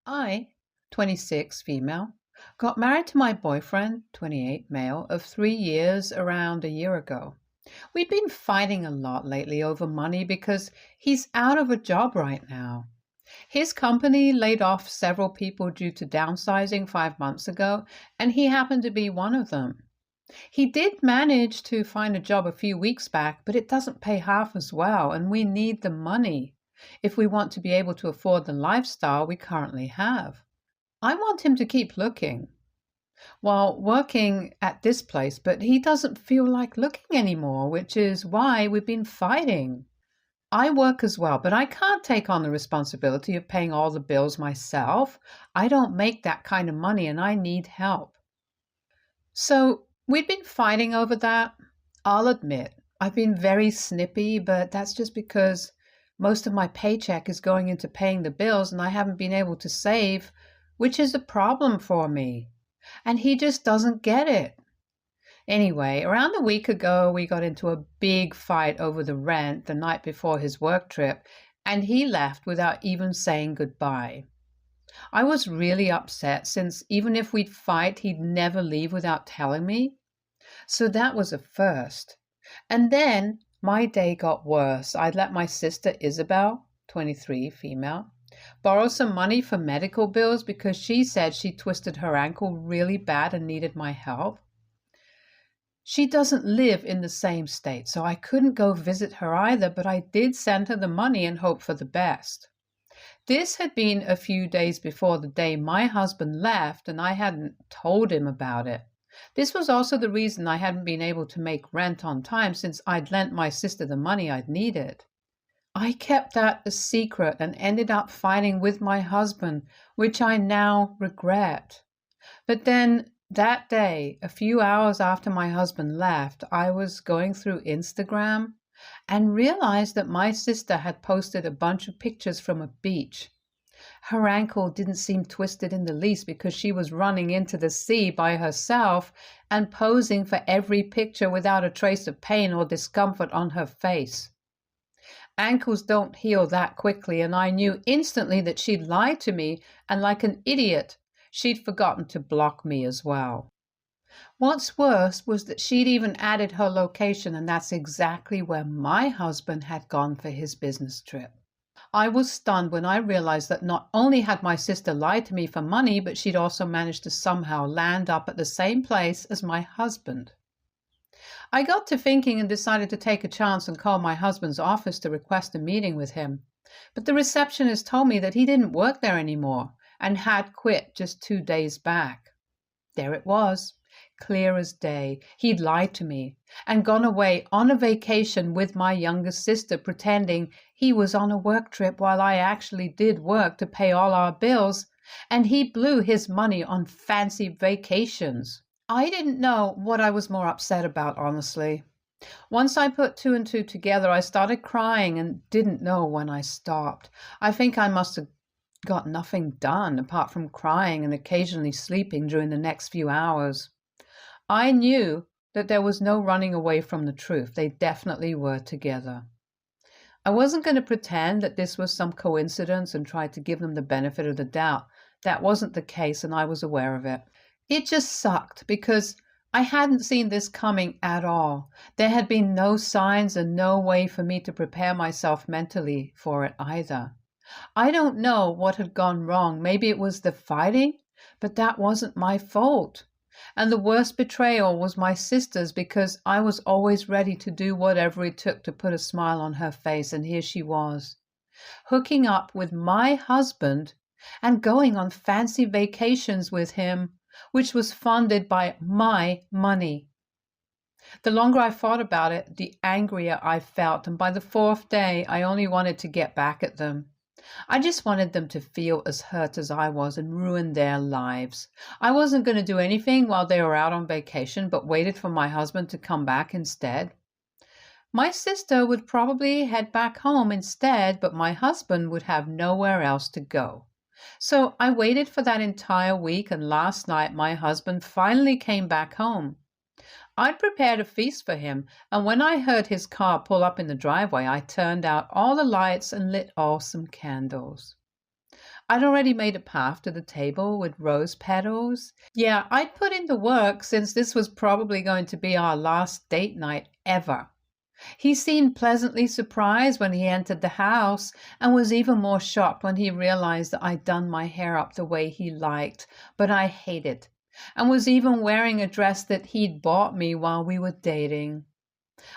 I, 26, female, got married to my boyfriend, 28, male, of 3 years around a year ago. We've been fighting a lot lately over money because he's out of a job right now. His company laid off several people due to downsizing 5 months ago, and he happened to be one of them. He did manage to find a job a few weeks back, but it doesn't pay half as well, and we need the money if we want to be able to afford the lifestyle we currently have. I want him to keep looking while working at this place, but he doesn't feel like looking anymore, which is why we've been fighting. I work as well, but I can't take on the responsibility of paying all the bills myself. I don't make that kind of money and I need help. So we've been fighting over that. I'll admit, I've been very snippy, but that's just because most of my paycheck is going into paying the bills and I haven't been able to save, which is a problem for me. And he just doesn't get it. Anyway, around a week ago, we got into a big fight over the rent the night before his work trip, and he left without even saying goodbye. I was really upset since even if we'd fight, he'd never leave without telling me. So that was a first. And then my day got worse. I'd let my sister Isabel, 23, female, borrow some money for medical bills because she said she twisted her ankle really bad and needed my help. She doesn't live in the same state, so I couldn't go visit her either, but I did send her the money and hope for the best. This had been a few days before the day my husband left, and I hadn't told him about it. This was also the reason I hadn't been able to make rent on time since I'd lent my sister the money I'd needed. I kept that a secret and ended up fighting with my husband, which I now regret. But then that day, a few hours after my husband left, I was going through Instagram and realized that my sister had posted a bunch of pictures from a beach. Her ankle didn't seem twisted in the least because she was running into the sea by herself and posing for every picture without a trace of pain or discomfort on her face. Ankles don't heal that quickly, and I knew instantly that she'd lied to me, and like an idiot, she'd forgotten to block me as well. What's worse was that she'd even added her location, and that's exactly where my husband had gone for his business trip. I was stunned when I realized that not only had my sister lied to me for money, but she'd also managed to somehow land up at the same place as my husband. I got to thinking and decided to take a chance and call my husband's office to request a meeting with him. But the receptionist told me that he didn't work there anymore and had quit just 2 days back. There it was, clear as day. He'd lied to me and gone away on a vacation with my younger sister, pretending he was on a work trip while I actually did work to pay all our bills, and he blew his money on fancy vacations. I didn't know what I was more upset about, honestly. Once I put two and two together, I started crying and didn't know when I stopped. I think I must have got nothing done apart from crying and occasionally sleeping during the next few hours. I knew that there was no running away from the truth. They definitely were together. I wasn't going to pretend that this was some coincidence and try to give them the benefit of the doubt. That wasn't the case, and I was aware of it. It just sucked because I hadn't seen this coming at all. There had been no signs and no way for me to prepare myself mentally for it either. I don't know what had gone wrong. Maybe it was the fighting, but that wasn't my fault. And the worst betrayal was my sister's because I was always ready to do whatever it took to put a smile on her face, and here she was, hooking up with my husband and going on fancy vacations with him, which was funded by my money. The longer I thought about it, the angrier I felt, and by the fourth day, I only wanted to get back at them. I just wanted them to feel as hurt as I was and ruin their lives. I wasn't going to do anything while they were out on vacation, but waited for my husband to come back instead. My sister would probably head back home instead, but my husband would have nowhere else to go. So I waited for that entire week, and last night my husband finally came back home. I'd prepared a feast for him, and when I heard his car pull up in the driveway, I turned out all the lights and lit awesome candles. I'd already made a path to the table with rose petals. Yeah, I'd put in the work since this was probably going to be our last date night ever. He seemed pleasantly surprised when he entered the house and was even more shocked when he realized that I'd done my hair up the way he liked, but I hated, and was even wearing a dress that he'd bought me while we were dating.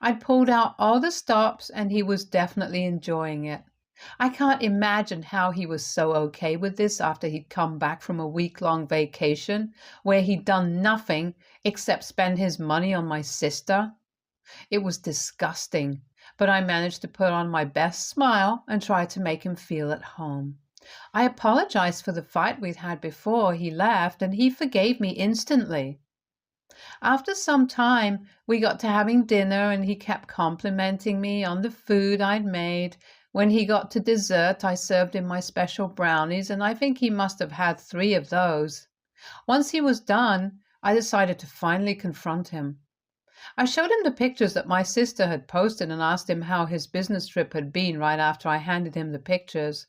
I'd pulled out all the stops and he was definitely enjoying it. I can't imagine how he was so okay with this after he'd come back from a week-long vacation where he'd done nothing except spend his money on my sister. It was disgusting, but I managed to put on my best smile and try to make him feel at home. I apologized for the fight we'd had before he left, and he forgave me instantly. After some time, we got to having dinner, and he kept complimenting me on the food I'd made. When he got to dessert, I served him my special brownies, and I think he must have had 3 of those. Once he was done, I decided to finally confront him. I showed him the pictures that my sister had posted and asked him how his business trip had been right after I handed him the pictures.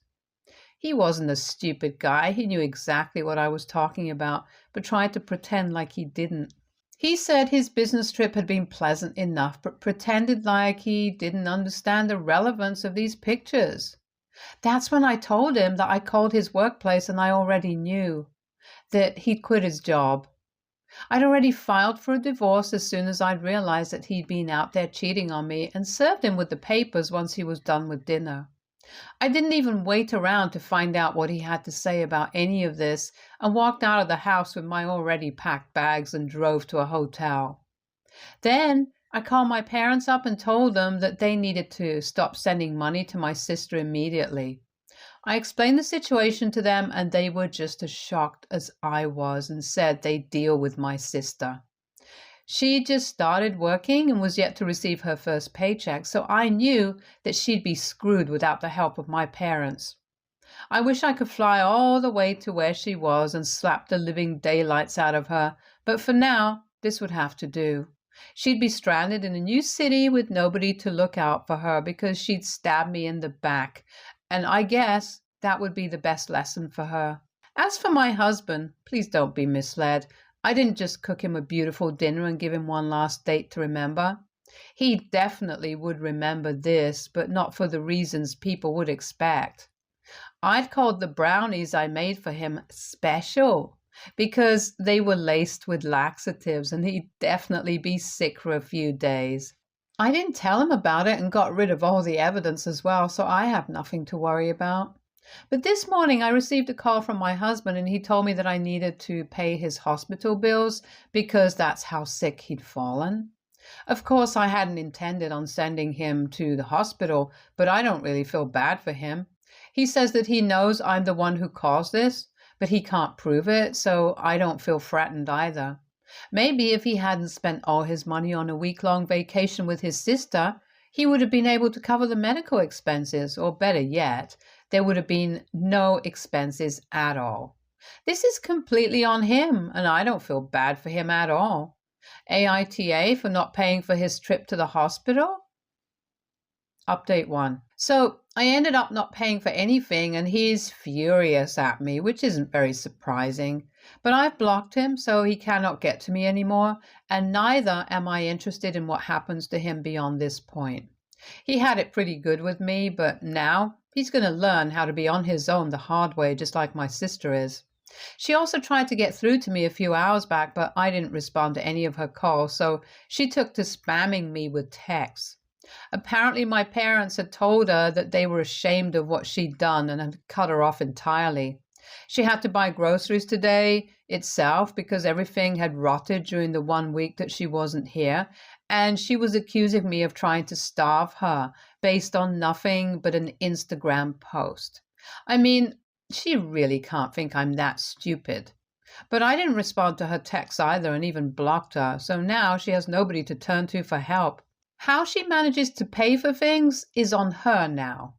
He wasn't a stupid guy. He knew exactly what I was talking about, but tried to pretend like he didn't. He said his business trip had been pleasant enough, but pretended like he didn't understand the relevance of these pictures. That's when I told him that I called his workplace and I already knew that he'd quit his job. I'd already filed for a divorce as soon as I'd realized that he'd been out there cheating on me, and served him with the papers once he was done with dinner. I didn't even wait around to find out what he had to say about any of this, and walked out of the house with my already packed bags and drove to a hotel. Then I called my parents up and told them that they needed to stop sending money to my sister immediately. I explained the situation to them, and they were just as shocked as I was and said they'd deal with my sister. She just started working and was yet to receive her first paycheck, so I knew that she'd be screwed without the help of my parents. I wish I could fly all the way to where she was and slap the living daylights out of her, but for now, this would have to do. She'd be stranded in a new city with nobody to look out for her because she'd stab me in the back, and I guess that would be the best lesson for her. As for my husband, please don't be misled. I didn't just cook him a beautiful dinner and give him one last date to remember. He definitely would remember this, but not for the reasons people would expect. I'd called the brownies I made for him special because they were laced with laxatives and he'd definitely be sick for a few days. I didn't tell him about it and got rid of all the evidence as well, so I have nothing to worry about. But this morning I received a call from my husband and he told me that I needed to pay his hospital bills because that's how sick he'd fallen. Of course, I hadn't intended on sending him to the hospital, but I don't really feel bad for him. He says that he knows I'm the one who caused this, but he can't prove it, so I don't feel threatened either. Maybe if he hadn't spent all his money on a week-long vacation with his sister, he would have been able to cover the medical expenses, or better yet, there would have been no expenses at all. This is completely on him, and I don't feel bad for him at all. AITA for not paying for his trip to the hospital? Update 1. So I ended up not paying for anything and he's furious at me, which isn't very surprising. But I've blocked him so he cannot get to me anymore, and neither am I interested in what happens to him beyond this point. He had it pretty good with me, but now he's going to learn how to be on his own the hard way, just like my sister is. She also tried to get through to me a few hours back, but I didn't respond to any of her calls, so she took to spamming me with texts. Apparently my parents had told her that they were ashamed of what she'd done and had cut her off entirely. She had to buy groceries today itself because everything had rotted during the 1 week that she wasn't here, and she was accusing me of trying to starve her based on nothing but an Instagram post. I mean, she really can't think I'm that stupid. But I didn't respond to her texts either and even blocked her, so now she has nobody to turn to for help. How she manages to pay for things is on her now.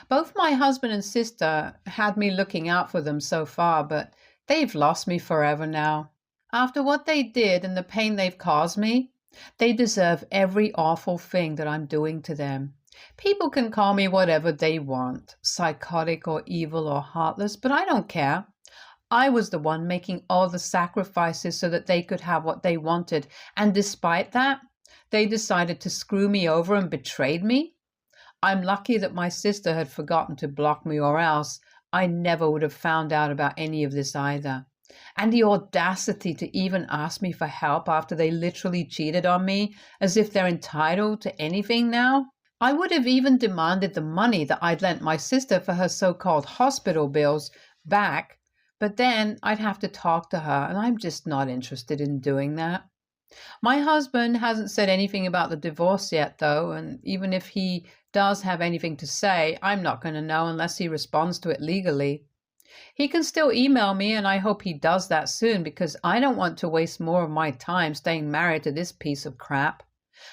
Both my husband and sister had me looking out for them so far, but they've lost me forever now. After what they did and the pain they've caused me, they deserve every awful thing that I'm doing to them. People can call me whatever they want, psychotic or evil or heartless, but I don't care. I was the one making all the sacrifices so that they could have what they wanted, and despite that, they decided to screw me over and betrayed me. I'm lucky that my sister had forgotten to block me, or else I never would have found out about any of this either. And the audacity to even ask me for help after they literally cheated on me, as if they're entitled to anything now. I would have even demanded the money that I'd lent my sister for her so-called hospital bills back, but then I'd have to talk to her, and I'm just not interested in doing that. My husband hasn't said anything about the divorce yet, though, and even if he does have anything to say, I'm not going to know unless he responds to it legally. He can still email me, and I hope he does that soon because I don't want to waste more of my time staying married to this piece of crap.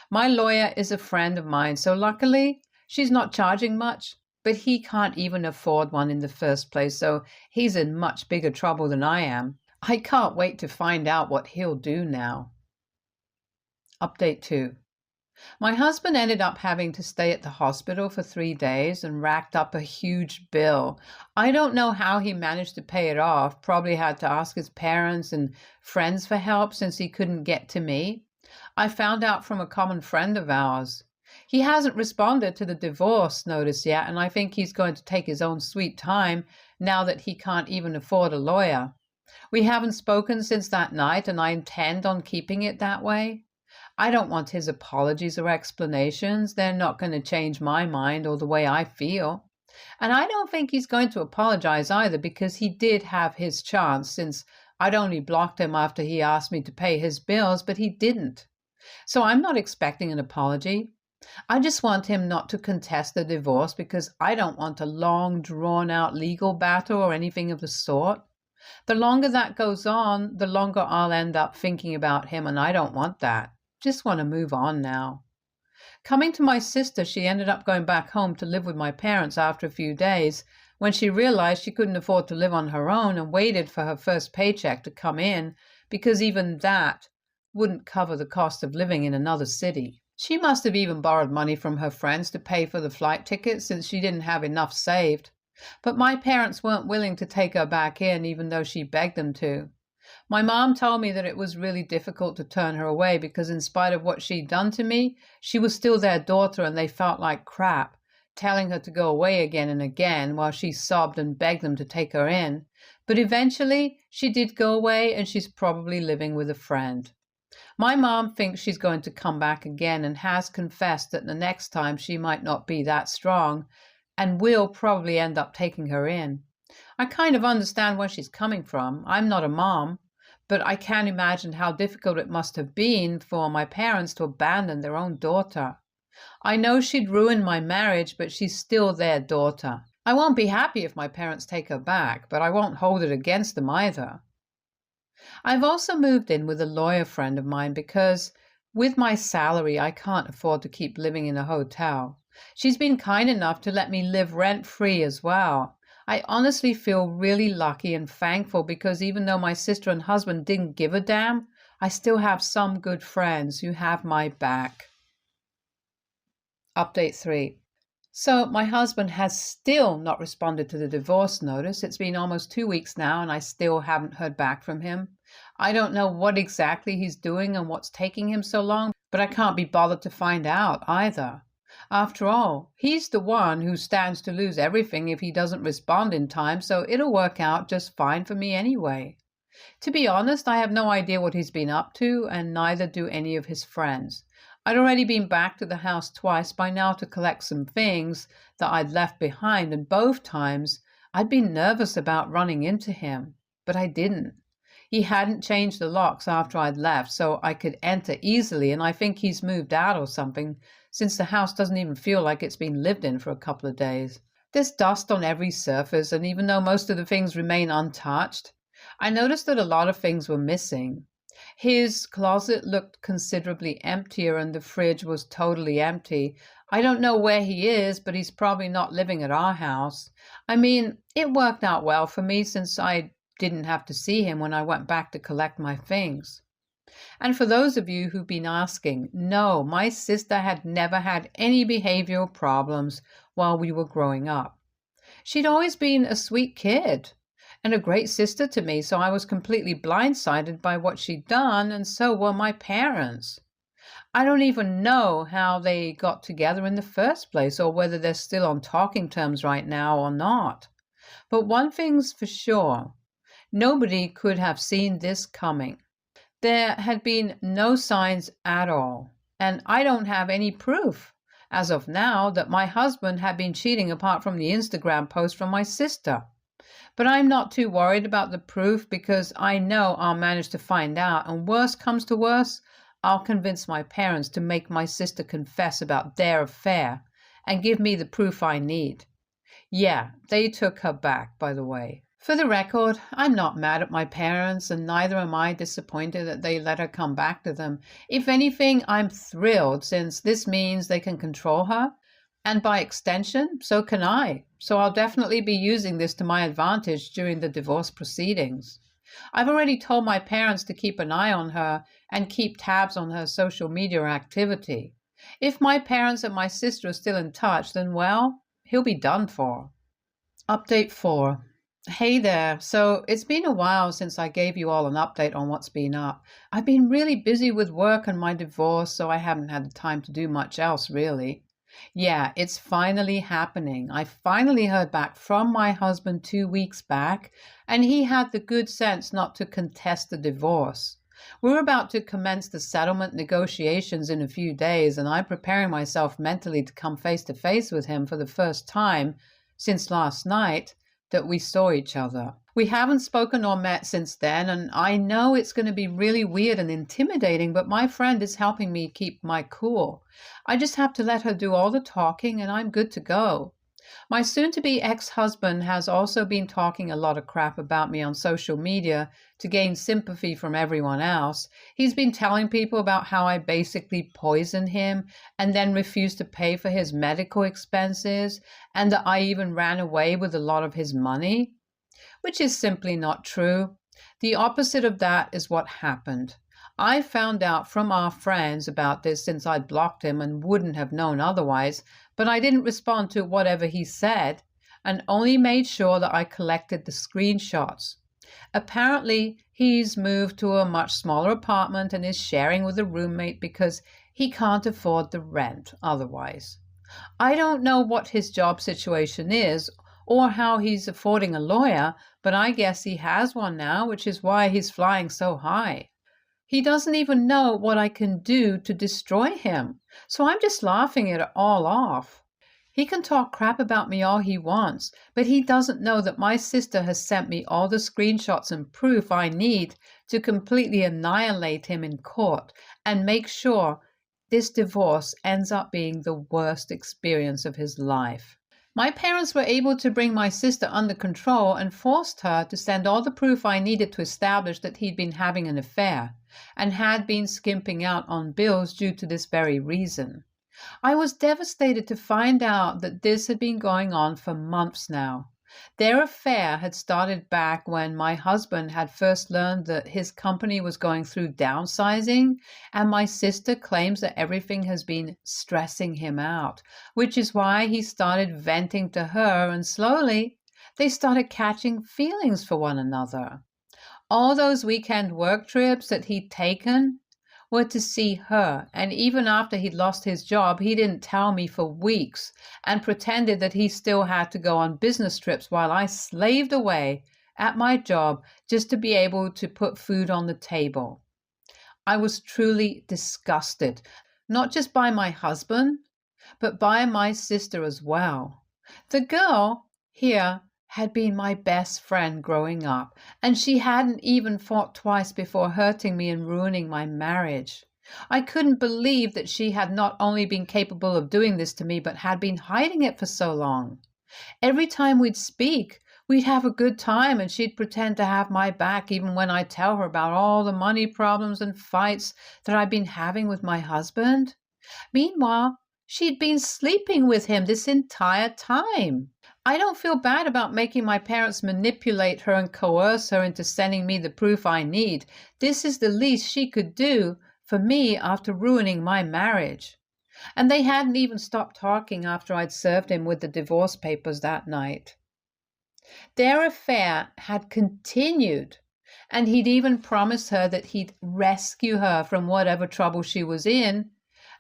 My lawyer is a friend of mine, so luckily she's not charging much, but he can't even afford one in the first place, so he's in much bigger trouble than I am. I can't wait to find out what he'll do now. Update 2. My husband ended up having to stay at the hospital for 3 days and racked up a huge bill. I don't know how he managed to pay it off, probably had to ask his parents and friends for help since he couldn't get to me. I found out from a common friend of ours. He hasn't responded to the divorce notice yet, and I think he's going to take his own sweet time now that he can't even afford a lawyer. We haven't spoken since that night, and I intend on keeping it that way. I don't want his apologies or explanations. They're not going to change my mind or the way I feel. And I don't think he's going to apologize either because he did have his chance since I'd only blocked him after he asked me to pay his bills, but he didn't. So I'm not expecting an apology. I just want him not to contest the divorce because I don't want a long, drawn-out legal battle or anything of the sort. The longer that goes on, the longer I'll end up thinking about him, and I don't want that. Just want to move on now. Coming to my sister, she ended up going back home to live with my parents after a few days when she realized she couldn't afford to live on her own and waited for her first paycheck to come in because even that wouldn't cover the cost of living in another city. She must have even borrowed money from her friends to pay for the flight tickets since she didn't have enough saved. But my parents weren't willing to take her back in even though she begged them to. My mom told me that it was really difficult to turn her away because in spite of what she'd done to me, she was still their daughter and they felt like crap, telling her to go away again and again while she sobbed and begged them to take her in. But eventually, she did go away and she's probably living with a friend. My mom thinks she's going to come back again and has confessed that the next time she might not be that strong and will probably end up taking her in. I kind of understand where she's coming from. I'm not a mom, but I can imagine how difficult it must have been for my parents to abandon their own daughter. I know she'd ruined my marriage, but she's still their daughter. I won't be happy if my parents take her back, but I won't hold it against them either. I've also moved in with a lawyer friend of mine because with my salary, I can't afford to keep living in a hotel. She's been kind enough to let me live rent-free as well. I honestly feel really lucky and thankful because even though my sister and husband didn't give a damn, I still have some good friends who have my back. Update 3. So my husband has still not responded to the divorce notice. It's been almost 2 weeks now and I still haven't heard back from him. I don't know what exactly he's doing and what's taking him so long, but I can't be bothered to find out either. After all, he's the one who stands to lose everything if he doesn't respond in time, so it'll work out just fine for me anyway. To be honest, I have no idea what he's been up to, and neither do any of his friends. I'd already been back to the house twice by now to collect some things that I'd left behind, and both times I'd been nervous about running into him, but I didn't. He hadn't changed the locks after I'd left, so I could enter easily, and I think he's moved out or something, since the house doesn't even feel like it's been lived in for a couple of days. There's dust on every surface, and even though most of the things remain untouched, I noticed that a lot of things were missing. His closet looked considerably emptier and the fridge was totally empty. I don't know where he is, but he's probably not living at our house. I mean, it worked out well for me since I didn't have to see him when I went back to collect my things. And for those of you who've been asking, no, my sister had never had any behavioral problems while we were growing up. She'd always been a sweet kid and a great sister to me, so I was completely blindsided by what she'd done, and so were my parents. I don't even know how they got together in the first place or whether they're still on talking terms right now or not. But one thing's for sure, nobody could have seen this coming. There had been no signs at all, and I don't have any proof as of now that my husband had been cheating apart from the Instagram post from my sister. But I'm not too worried about the proof because I know I'll manage to find out, and worst comes to worst, I'll convince my parents to make my sister confess about their affair and give me the proof I need. Yeah, they took her back, by the way. For the record, I'm not mad at my parents, and neither am I disappointed that they let her come back to them. If anything, I'm thrilled, since this means they can control her, and by extension, so can I. So I'll definitely be using this to my advantage during the divorce proceedings. I've already told my parents to keep an eye on her and keep tabs on her social media activity. If my parents and my sister are still in touch, then well, he'll be done for. Update 4. Hey there. So it's been a while since I gave you all an update on what's been up. I've been really busy with work and my divorce, so I haven't had the time to do much else, really. Yeah, it's finally happening. I finally heard back from my husband 2 weeks back, and he had the good sense not to contest the divorce. We're about to commence the settlement negotiations in a few days, and I'm preparing myself mentally to come face to face with him for the first time since last night that we saw each other. We haven't spoken or met since then, and I know it's going to be really weird and intimidating, but my friend is helping me keep my cool. I just have to let her do all the talking, and I'm good to go. My soon-to-be ex-husband has also been talking a lot of crap about me on social media to gain sympathy from everyone else. He's been telling people about how I basically poisoned him and then refused to pay for his medical expenses, and that I even ran away with a lot of his money, which is simply not true. The opposite of that is what happened. I found out from our friends about this since I'd blocked him and wouldn't have known otherwise, but I didn't respond to whatever he said and only made sure that I collected the screenshots. Apparently, he's moved to a much smaller apartment and is sharing with a roommate because he can't afford the rent otherwise. I don't know what his job situation is or how he's affording a lawyer, but I guess he has one now, which is why he's flying so high. He doesn't even know what I can do to destroy him, so I'm just laughing it all off. He can talk crap about me all he wants, but he doesn't know that my sister has sent me all the screenshots and proof I need to completely annihilate him in court and make sure this divorce ends up being the worst experience of his life. My parents were able to bring my sister under control and forced her to send all the proof I needed to establish that he'd been having an affair and had been skimping out on bills due to this very reason. I was devastated to find out that this had been going on for months now. Their affair had started back when my husband had first learned that his company was going through downsizing, and my sister claims that everything has been stressing him out, which is why he started venting to her, and slowly they started catching feelings for one another. All those weekend work trips that he'd taken were to see her, and even after he'd lost his job, he didn't tell me for weeks and pretended that he still had to go on business trips while I slaved away at my job just to be able to put food on the table. I was truly disgusted, not just by my husband, but by my sister as well. The girl here had been my best friend growing up, and she hadn't even thought twice before hurting me and ruining my marriage. I couldn't believe that she had not only been capable of doing this to me, but had been hiding it for so long. Every time we'd speak, we'd have a good time, and she'd pretend to have my back even when I'd tell her about all the money problems and fights that I'd been having with my husband. Meanwhile, she'd been sleeping with him this entire time. I don't feel bad about making my parents manipulate her and coerce her into sending me the proof I need. This is the least she could do for me after ruining my marriage. And they hadn't even stopped talking after I'd served him with the divorce papers that night. Their affair had continued, and he'd even promised her that he'd rescue her from whatever trouble she was in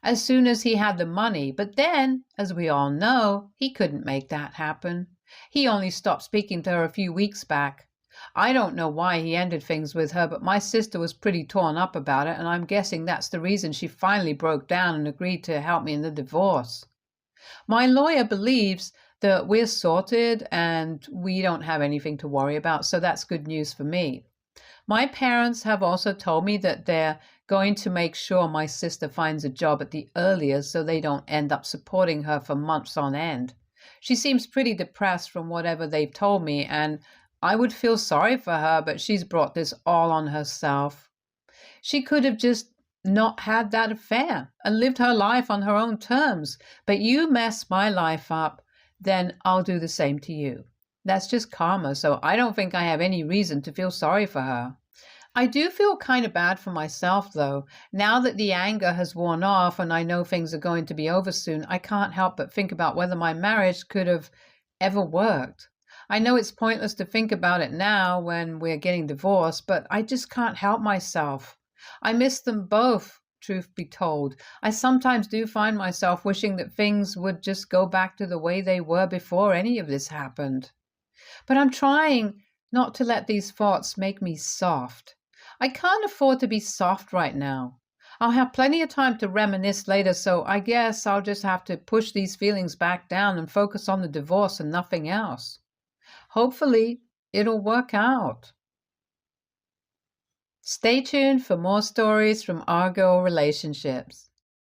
as soon as he had the money. But then, as we all know, he couldn't make that happen. He only stopped speaking to her a few weeks back. I don't know why he ended things with her, but my sister was pretty torn up about it, and I'm guessing that's the reason she finally broke down and agreed to help me in the divorce. My lawyer believes that we're sorted and we don't have anything to worry about, so that's good news for me. My parents have also told me that they're going to make sure my sister finds a job at the earliest so they don't end up supporting her for months on end. She seems pretty depressed from whatever they've told me, and I would feel sorry for her, but she's brought this all on herself. She could have just not had that affair and lived her life on her own terms, but you mess my life up, then I'll do the same to you. That's just karma, so I don't think I have any reason to feel sorry for her. I do feel kind of bad for myself, though. Now that the anger has worn off and I know things are going to be over soon, I can't help but think about whether my marriage could have ever worked. I know it's pointless to think about it now when we're getting divorced, but I just can't help myself. I miss them both, truth be told. I sometimes do find myself wishing that things would just go back to the way they were before any of this happened. But I'm trying not to let these thoughts make me soft. I can't afford to be soft right now. I'll have plenty of time to reminisce later, so I guess I'll just have to push these feelings back down and focus on the divorce and nothing else. Hopefully, it'll work out. Stay tuned for more stories from our girl relationships.